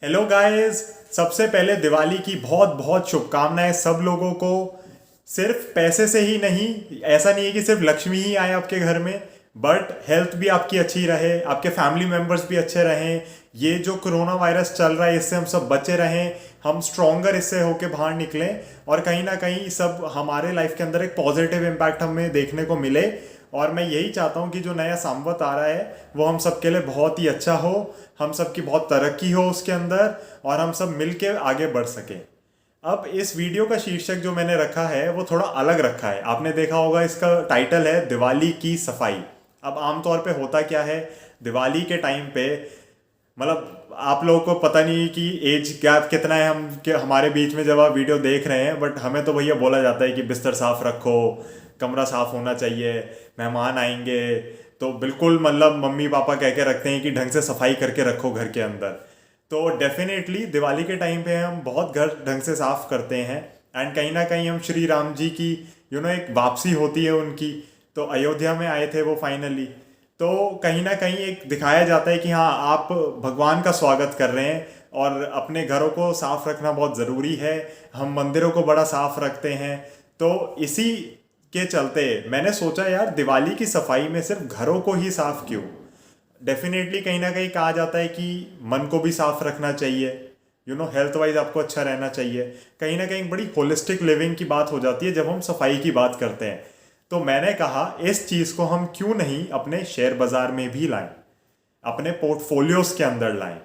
Hello guys. सबसे पहले दिवाली की बहुत बहुत शुभकामनाएं सब लोगों को। सिर्फ पैसे से ही नहीं, ऐसा नहीं है कि सिर्फ लक्ष्मी ही आए आपके घर में, बट हेल्थ भी आपकी अच्छी रहे, आपके फैमिली मेंबर्स भी अच्छे रहें। ये जो कोरोना वायरस चल रहा है इससे हम सब बचे रहें, हम स्ट्रोंगर इससे होके बाहर निकलें और कहीं ना कहीं सब हमारे लाइफ के अंदर एक पॉजिटिव इम्पैक्ट हमें देखने को मिले। और मैं यही चाहता हूँ कि जो नया संवत आ रहा है वो हम सब के लिए बहुत ही अच्छा हो, हम सब की बहुत तरक्की हो उसके अंदर और हम सब मिल के आगे बढ़ सकें। अब इस वीडियो का शीर्षक जो मैंने रखा है वो थोड़ा अलग रखा है। आपने देखा होगा इसका टाइटल है दिवाली की सफाई। अब आमतौर पे होता क्या है दिवाली के टाइम पे, मतलब आप लोगों को पता नहीं कि एज गैप कितना है हम कि हमारे बीच में जब आप वीडियो देख रहे हैं, बट हमें तो भैया बोला जाता है कि बिस्तर साफ रखो, कमरा साफ होना चाहिए, मेहमान आएंगे तो बिल्कुल मतलब मम्मी पापा कह के रखते हैं कि ढंग से सफाई करके रखो घर के अंदर। तो डेफिनेटली दिवाली के टाइम पे हम बहुत घर ढंग से साफ करते हैं। एंड कहीं ना कहीं हम श्री राम जी की एक वापसी होती है उनकी। तो अयोध्या में आए थे वो फाइनली। तो कहीं ना कहीं एक दिखाया जाता है कि हाँ आप भगवान का स्वागत कर रहे हैं और अपने घरों को साफ रखना बहुत ज़रूरी है। हम मंदिरों को बड़ा साफ रखते हैं। तो इसी के चलते मैंने सोचा यार दिवाली की सफाई में सिर्फ घरों को ही साफ क्यों। डेफिनेटली कहीं ना कहीं कहा जाता है कि मन को भी साफ रखना चाहिए, हेल्थ वाइज आपको अच्छा रहना चाहिए। कहीं ना कहीं बड़ी होलिस्टिक लिविंग की बात हो जाती है जब हम सफाई की बात करते हैं। तो मैंने कहा इस चीज़ को हम क्यों नहीं अपने शेयर बाजार में भी लाएं, अपने पोर्टफोलियोज के अंदर लाएं।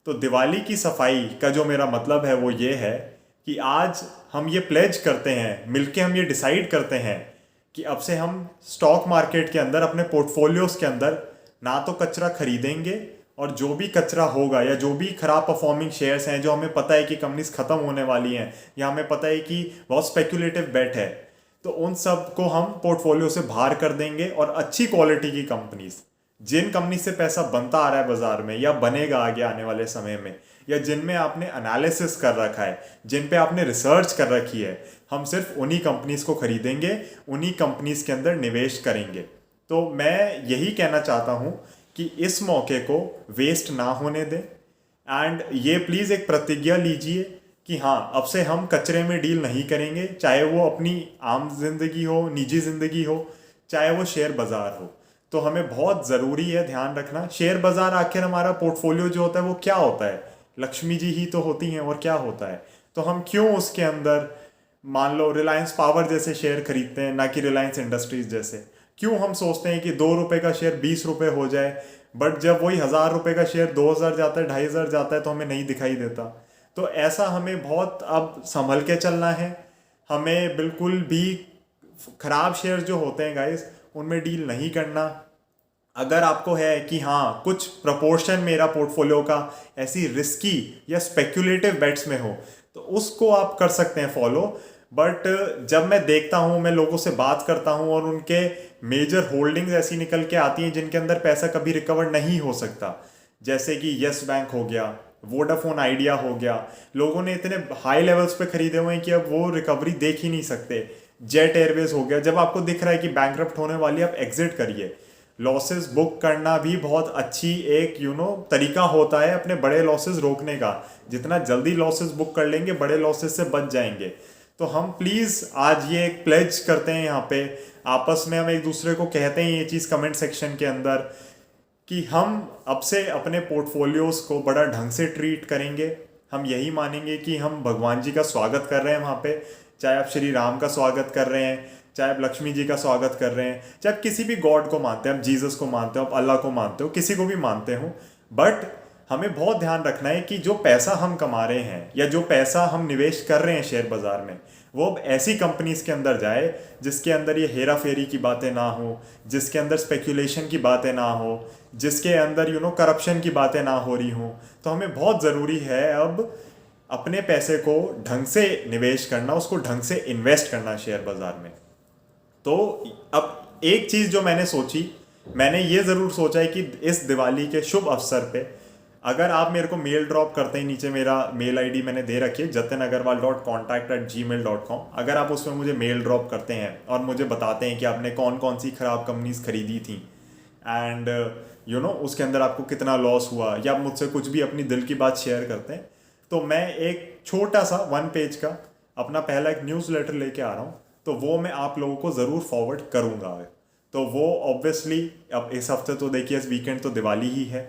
तो दिवाली की सफाई का जो मेरा मतलब है वो ये है कि आज हम ये प्लेज करते हैं, मिलके हम ये डिसाइड करते हैं कि अब से हम स्टॉक मार्केट के अंदर अपने पोर्टफोलियोज के अंदर ना तो कचरा खरीदेंगे, और जो भी कचरा होगा या जो भी खराब परफॉर्मिंग शेयर्स हैं जो हमें पता है कि कंपनीज खत्म होने वाली हैं या हमें पता है कि बहुत स्पेक्यूलेटिव बेट है, तो उन सब को हम पोर्टफोलियो से बाहर कर देंगे और अच्छी क्वालिटी की कंपनीज, जिन कंपनी से पैसा बनता आ रहा है बाजार में या बनेगा आगे आने वाले समय में, या जिनमें आपने एनालिसिस कर रखा है, जिन पे आपने रिसर्च कर रखी है, हम सिर्फ उन्हीं कंपनीज को खरीदेंगे, उन्हीं कंपनीज के अंदर निवेश करेंगे। तो मैं यही कहना चाहता हूँ कि इस मौके को वेस्ट ना होने दें। एंड ये प्लीज़ एक प्रतिज्ञा लीजिए कि हाँ अब से हम कचरे में डील नहीं करेंगे, चाहे वो अपनी आम जिंदगी हो, निजी जिंदगी हो, चाहे वो शेयर बाजार हो। तो हमें बहुत ज़रूरी है ध्यान रखना, शेयर बाजार आखिर हमारा पोर्टफोलियो जो होता है वो क्या होता है, लक्ष्मी जी ही तो होती हैं और क्या होता है। तो हम क्यों उसके अंदर मान लो रिलायंस पावर जैसे शेयर खरीदते हैं ना कि रिलायंस इंडस्ट्रीज जैसे। क्यों हम सोचते हैं कि 2 रुपए का शेयर 20 रुपए हो जाए, बट जब वही 1000 रुपए का शेयर 2000 जाता है, 2500 जाता है तो हमें नहीं दिखाई देता। तो ऐसा हमें बहुत अब संभल के चलना है। हमें बिल्कुल भी खराब शेयर जो होते हैं गाइस उनमें डील नहीं करना। अगर आपको है कि हाँ कुछ प्रपोर्शन मेरा पोर्टफोलियो का ऐसी रिस्की या स्पेक्यूलेटिव बेट्स में हो तो उसको आप कर सकते हैं फॉलो। बट जब मैं देखता हूँ, मैं लोगों से बात करता हूँ और उनके मेजर होल्डिंग्स ऐसी निकल के आती हैं जिनके अंदर पैसा कभी रिकवर नहीं हो सकता, जैसे कि यस बैंक हो गया, वोडाफोन आइडिया हो गया, लोगों ने इतने हाई लेवल्स पे खरीदे हुए हैं कि अब वो रिकवरी देख ही नहीं सकते। जेट एयरवेज हो गया, जब आपको दिख रहा है कि बैंकरप्ट होने वाली है आप एग्जिट करिए। लॉसेस बुक करना भी बहुत अच्छी एक तरीका होता है अपने बड़े लॉसेस रोकने का। जितना जल्दी लॉसेस बुक कर लेंगे बड़े लॉसेस से बच जाएंगे। तो हम प्लीज़ आज ये एक प्लेज करते हैं यहाँ पे, आपस में हम एक दूसरे को कहते हैं ये चीज़ कमेंट सेक्शन के अंदर कि हम अब से अपने पोर्टफोलियोज़ को बड़ा ढंग से ट्रीट करेंगे। हम यही मानेंगे कि हम भगवान जी का स्वागत कर रहे हैं वहाँ पे, चाहे आप श्री राम का स्वागत कर रहे हैं, चाहे आप लक्ष्मी जी का स्वागत कर रहे हैं, चाहे आप किसी भी गॉड को मानते हैं, आप जीसस को मानते हो, आप अल्लाह को मानते हो, किसी को भी मानते हो। बट हमें बहुत ध्यान रखना है कि जो पैसा हम कमा रहे हैं या जो पैसा हम निवेश कर रहे हैं शेयर बाजार में, वो अब ऐसी कंपनीज के अंदर जाए जिसके अंदर ये हेरा फेरी की बातें ना हो, जिसके अंदर स्पेक्यूलेशन की बातें ना हो, जिसके अंदर करप्शन की बातें ना हो रही हों। तो हमें बहुत ज़रूरी है अब अपने पैसे को ढंग से निवेश करना, उसको ढंग से इन्वेस्ट करना शेयर बाजार में। तो अब एक चीज़ जो मैंने सोची, मैंने ये ज़रूर सोचा है कि इस दिवाली के शुभ अवसर पे अगर आप मेरे को मेल ड्रॉप करते हैं, नीचे मेरा मेल आईडी मैंने दे रखी है jatinaggarwal.contact@gmail.com। अगर आप उसमें मुझे मेल ड्रॉप करते हैं और मुझे बताते हैं कि आपने कौन कौन सी ख़राब कंपनीज खरीदी थी एंड उसके अंदर आपको कितना लॉस हुआ, या आप मुझसे कुछ भी अपनी दिल की बात शेयर करते हैं, तो मैं एक छोटा सा 1 पेज का अपना पहला एक न्यूज़ लेटर लेके आ रहा हूँ, तो वो मैं आप लोगों को ज़रूर फॉरवर्ड करूँगा। तो वो ऑब्वियसली अब इस हफ्ते तो देखिए, इस वीकेंड तो दिवाली ही है,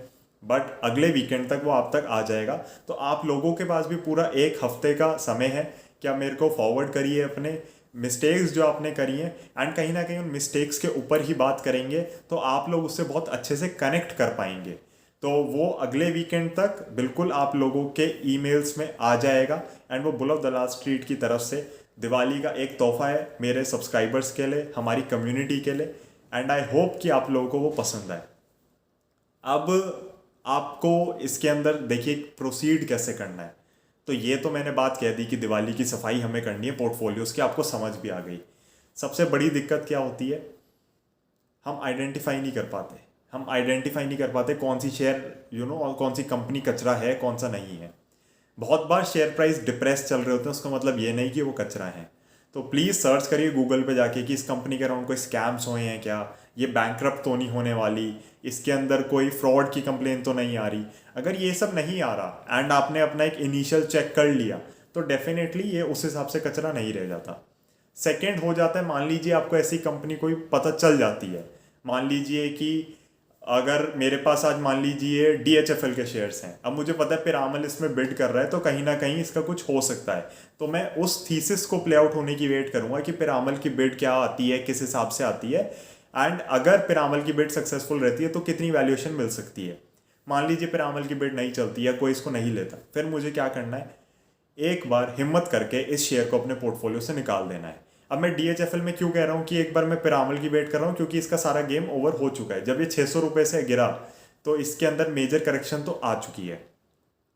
बट अगले वीकेंड तक वो आप तक आ जाएगा। तो आप लोगों के पास भी पूरा एक हफ्ते का समय है कि आप मेरे को फॉरवर्ड करिए अपने मिस्टेक्स जो आपने करी हैं, एंड कहीं ना कहीं उन मिस्टेक्स के ऊपर ही बात करेंगे, तो आप लोग उससे बहुत अच्छे से कनेक्ट कर पाएंगे। तो वो अगले वीकेंड तक बिल्कुल आप लोगों के ईमेल्स में आ जाएगा, एंड वो bull of the last street की तरफ से दिवाली का एक तोहफा है मेरे सब्सक्राइबर्स के लिए, हमारी कम्युनिटी के लिए, एंड आई होप कि आप लोगों को वो पसंद आए। अब आपको इसके अंदर देखिए प्रोसीड कैसे करना है। तो ये तो मैंने बात कह दी कि दिवाली की सफाई हमें करनी है पोर्टफोलियोज़ की, आपको समझ भी आ गई। सबसे बड़ी दिक्कत क्या होती है, हम आइडेंटिफाई नहीं कर पाते। हम आइडेंटिफाई नहीं कर पाते कौन सी शेयर और कौन सी कंपनी कचरा है, कौन सा नहीं है। बहुत बार शेयर प्राइस डिप्रेस चल रहे होते हैं, उसका मतलब ये नहीं कि वो कचरा है। तो प्लीज़ सर्च करिए गूगल पे जाके कि इस कंपनी के अराउंड कोई स्कैम्स हुए हैं क्या, ये बैंकरप्ट तो नहीं होने वाली, इसके अंदर कोई फ्रॉड की कंप्लेन तो नहीं आ रही। अगर ये सब नहीं आ रहा एंड आपने अपना एक इनिशियल चेक कर लिया, तो डेफिनेटली ये उस हिसाब से कचरा नहीं रह जाता। सेकेंड हो जाता है, मान लीजिए आपको ऐसी कंपनी कोई पता चल जाती है, मान लीजिए कि अगर मेरे पास आज मान लीजिए DHFL के शेयर्स हैं, अब मुझे पता है पिरामल इसमें बिड कर रहा है, तो कहीं ना कहीं इसका कुछ हो सकता है। तो मैं उस थीसिस को प्ले आउट होने की वेट करूंगा कि पिरामल की बिड क्या आती है, किस हिसाब से आती है, एंड अगर पिरामल की बिड सक्सेसफुल रहती है तो कितनी वैल्यूएशन मिल सकती है। मान लीजिए पिरामल की बिड नहीं चलती या कोई इसको नहीं लेता, फिर मुझे क्या करना है, एक बार हिम्मत करके इस शेयर को अपने पोर्टफोलियो से निकाल देना है। अब मैं DHFL में क्यों कह रहा हूँ कि एक बार मैं पिरामल की वेट कर रहा हूँ, क्योंकि इसका सारा गेम ओवर हो चुका है। जब ये 600 रुपये से गिरा तो इसके अंदर मेजर करेक्शन तो आ चुकी है,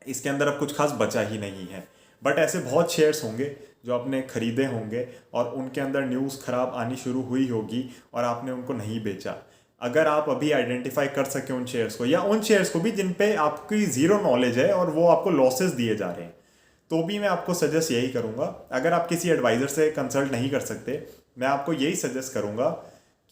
इसके अंदर अब कुछ खास बचा ही नहीं है। बट ऐसे बहुत शेयर्स होंगे जो आपने खरीदे होंगे और उनके अंदर न्यूज़ खराब आनी शुरू हुई होगी और आपने उनको नहीं बेचा। अगर आप अभी आइडेंटिफाई कर सके उन शेयर्स को, या उन शेयर्स को भी जिन पे आपकी ज़ीरो नॉलेज है और वो आपको लॉसेस दिए जा रहे हैं, तो भी मैं आपको सजेस्ट यही करूंगा। अगर आप किसी एडवाइज़र से कंसल्ट नहीं कर सकते, मैं आपको यही सजेस्ट करूंगा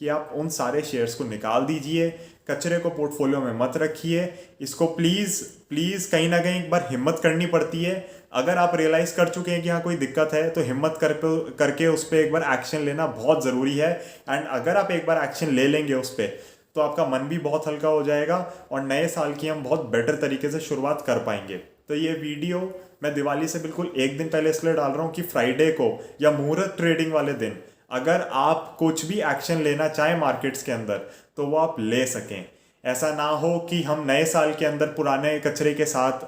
कि आप उन सारे शेयर्स को निकाल दीजिए, कचरे को पोर्टफोलियो में मत रखिए। इसको प्लीज़ प्लीज़ कहीं ना कहीं एक बार हिम्मत करनी पड़ती है। अगर आप रियलाइज़ कर चुके हैं कि हाँ कोई दिक्कत है, तो हिम्मत करके उस पर एक बार एक्शन लेना बहुत ज़रूरी है। एंड अगर आप एक बार एक्शन ले लेंगे उस पर, तो आपका मन भी बहुत हल्का हो जाएगा और नए साल की हम बहुत बेटर तरीके से शुरुआत कर पाएंगे। तो ये वीडियो मैं दिवाली से बिल्कुल एक दिन पहले इसलिए डाल रहा हूँ कि फ्राइडे को या मुहूर्त ट्रेडिंग वाले दिन अगर आप कुछ भी एक्शन लेना चाहें मार्केट्स के अंदर, तो वो आप ले सकें। ऐसा ना हो कि हम नए साल के अंदर पुराने कचरे के साथ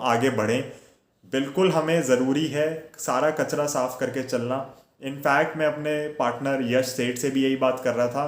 आगे बढ़ें। बिल्कुल हमें ज़रूरी है सारा कचरा साफ करके चलना। इनफैक्ट मैं अपने पार्टनर यश सेठ से भी यही बात कर रहा था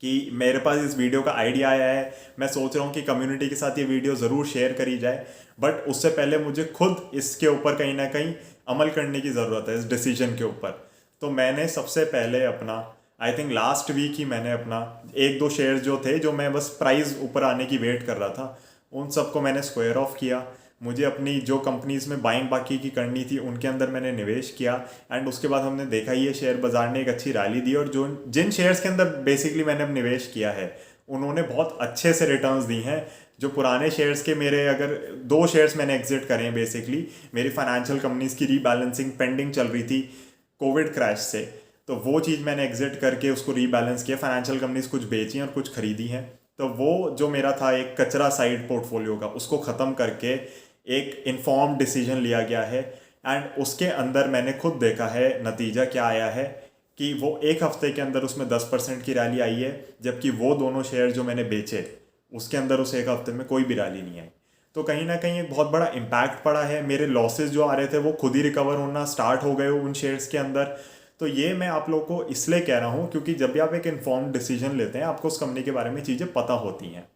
कि मेरे पास इस वीडियो का आइडिया आया है, मैं सोच रहा हूँ कि कम्युनिटी के साथ ये वीडियो ज़रूर शेयर करी जाए, बट उससे पहले मुझे खुद इसके ऊपर कहीं ना कहीं अमल करने की ज़रूरत है, इस डिसीजन के ऊपर। तो मैंने सबसे पहले अपना, आई थिंक लास्ट वीक ही मैंने अपना 1-2 शेयर्स जो थे, जो मैं बस प्राइस ऊपर आने की वेट कर रहा था, उन सबको मैंने स्क्वायर ऑफ किया। मुझे अपनी जो कंपनीज में बाइंग बाकी की करनी थी उनके अंदर मैंने निवेश किया, एंड उसके बाद हमने देखा ये शेयर बाजार ने एक अच्छी रैली दी, और जो जिन शेयर्स के अंदर बेसिकली मैंने अब निवेश किया है उन्होंने बहुत अच्छे से रिटर्न्स दी हैं। जो पुराने शेयर्स के मेरे अगर 2 शेयर्स मैंने एग्जिट करे हैं, बेसिकली मेरी फाइनेंशियल कंपनीज की रीबैलेंसिंग पेंडिंग चल रही थी कोविड क्रैश से, तो वो चीज़ मैंने एग्जिट करके उसको रीबैलेंस किया। फाइनेंशियल कंपनीज कुछ बेची और कुछ खरीदी हैं। तो वो जो मेरा था एक कचरा साइड पोर्टफोलियो का, उसको ख़त्म करके एक इन्फॉर्म्ड डिसीजन लिया गया है, एंड उसके अंदर मैंने खुद देखा है नतीजा क्या आया है कि वो एक हफ्ते के अंदर उसमें 10% की रैली आई है, जबकि वो दोनों शेयर जो मैंने बेचे उसके अंदर उस एक हफ्ते में कोई भी रैली नहीं आई। तो कहीं ना कहीं एक बहुत बड़ा इम्पैक्ट पड़ा है। मेरे लॉसेस जो आ रहे थे वो खुद ही रिकवर होना स्टार्ट हो गए उन शेयर्स के अंदर। तो ये मैं आप लोगों को इसलिए कह रहा हूँ क्योंकि जब भी आप एक इन्फॉर्म्ड डिसीजन लेते हैं, आपको उस कंपनी के बारे में चीज़ें पता होती हैं।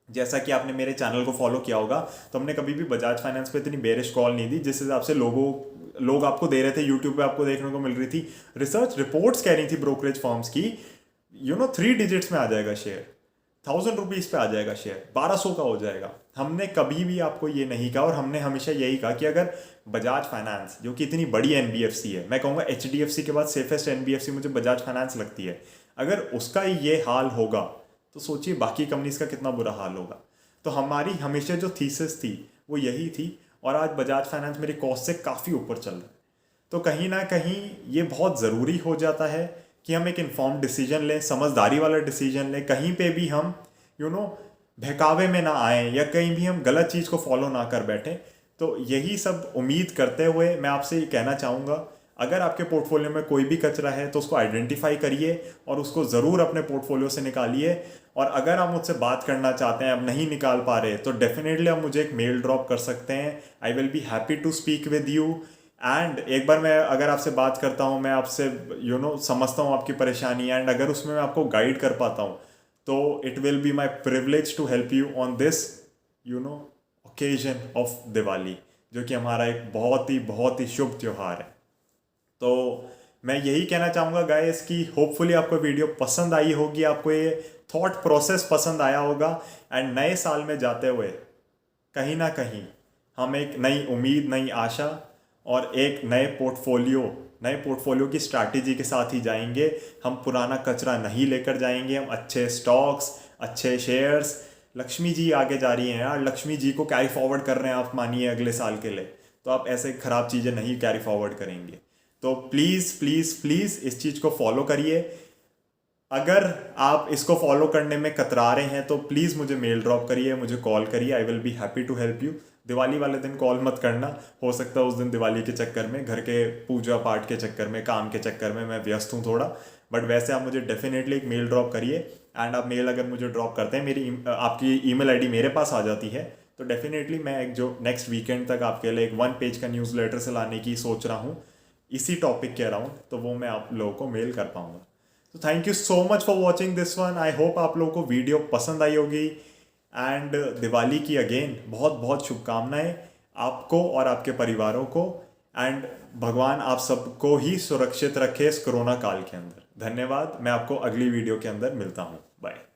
जैसा कि आपने मेरे चैनल को फॉलो किया होगा, तो हमने कभी भी बजाज फाइनेंस पे इतनी बेरिश कॉल नहीं दी जिस हिसाब से लोग आपको दे रहे थे, यूट्यूब पे आपको देखने को मिल रही थी। रिसर्च रिपोर्ट्स कह रही थी ब्रोकरेज फर्म्स की 3 डिजिट्स में आ जाएगा शेयर, 1000 रुपीज़ पे आ जाएगा शेयर, 1200 का हो जाएगा। हमने कभी भी आपको ये नहीं कहा, और हमने हमेशा यही कहा कि अगर बजाज फाइनेंस जो कि इतनी बड़ी NBFC है, मैं कहूँगा HDFC के बाद सेफेस्ट NBFC मुझे बजाज फाइनेंस लगती है, अगर उसका ये हाल होगा तो सोचिए बाकी कंपनीज का कितना बुरा हाल होगा। तो हमारी हमेशा जो थीसिस थी वो यही थी, और आज बजाज फाइनेंस मेरी कॉस्ट से काफ़ी ऊपर चल रहा है। तो कहीं ना कहीं ये बहुत ज़रूरी हो जाता है कि हम एक इन्फॉर्म्ड डिसीजन लें, समझदारी वाला डिसीजन लें, कहीं पे भी हम बहकावे में ना आए या कहीं भी हम गलत चीज़ को फॉलो ना कर बैठें। तो यही सब उम्मीद करते हुए मैं आपसे ये कहना चाहूँगा, अगर आपके पोर्टफोलियो में कोई भी कचरा है तो उसको आइडेंटिफाई करिए और उसको ज़रूर अपने पोर्टफोलियो से निकालिए। और अगर आप मुझसे बात करना चाहते हैं, अब नहीं निकाल पा रहे, तो डेफिनेटली आप मुझे एक मेल ड्रॉप कर सकते हैं। I will be happy to speak with you. And एक बार मैं अगर आपसे बात करता हूँ, मैं आपसे समझता हूँ आपकी परेशानी, एंड अगर उसमें मैं आपको गाइड कर पाता हूँ, तो it will be my privilege to help you on this occasion of Diwali, जो कि हमारा एक बहुत ही शुभ त्यौहार है। तो मैं यही कहना चाहूँगा गाइस कि होपफुली आपको वीडियो पसंद आई होगी, आपको ये थॉट प्रोसेस पसंद आया होगा, एंड नए साल में जाते हुए कहीं ना कहीं हम एक नई उम्मीद, नई आशा और एक नए पोर्टफोलियो की स्ट्रैटेजी के साथ ही जाएंगे। हम पुराना कचरा नहीं लेकर जाएंगे, हम अच्छे स्टॉक्स, अच्छे शेयर्स, लक्ष्मी जी आगे जा रही हैं यार, लक्ष्मी जी को कैरी फॉरवर्ड कर रहे हैं आप, मानिए अगले साल के लिए, तो आप ऐसे ख़राब चीज़ें नहीं कैरी फॉरवर्ड करेंगे। तो प्लीज़ प्लीज़ प्लीज़ इस चीज़ को फॉलो करिए। अगर आप इसको फॉलो करने में कतरा रहे हैं तो प्लीज़ मुझे मेल ड्रॉप करिए, मुझे कॉल करिए, I will be happy to help you. Diwali वाले दिन कॉल मत करना, हो सकता है उस दिन दिवाली के चक्कर में, घर के पूजा पाठ के चक्कर में, काम के चक्कर में मैं व्यस्त हूँ थोड़ा। बट वैसे आप मुझे डेफिनेटली एक मेल ड्रॉप करिए। एंड आप मेल अगर मुझे ड्रॉप करते हैं, आपकी ईमेल आईडी मेरे पास आ जाती है, तो डेफिनेटली मैं एक जो नेक्स्ट वीकेंड तक आपके लिए एक 1 पेज का न्यूज़लेटर से लाने की सोच रहा हूँ इसी टॉपिक के अराउंड, तो वो मैं आप लोगों को मेल कर पाऊंगा। तो thank you so much for watching this one. I hope आप लोगों को वीडियो पसंद आई होगी। एंड दिवाली की अगेन बहुत बहुत शुभकामनाएं आपको और आपके परिवारों को। एंड भगवान आप सबको ही सुरक्षित रखे इस कोरोना काल के अंदर। धन्यवाद। मैं आपको अगली वीडियो के अंदर मिलता हूँ। बाय।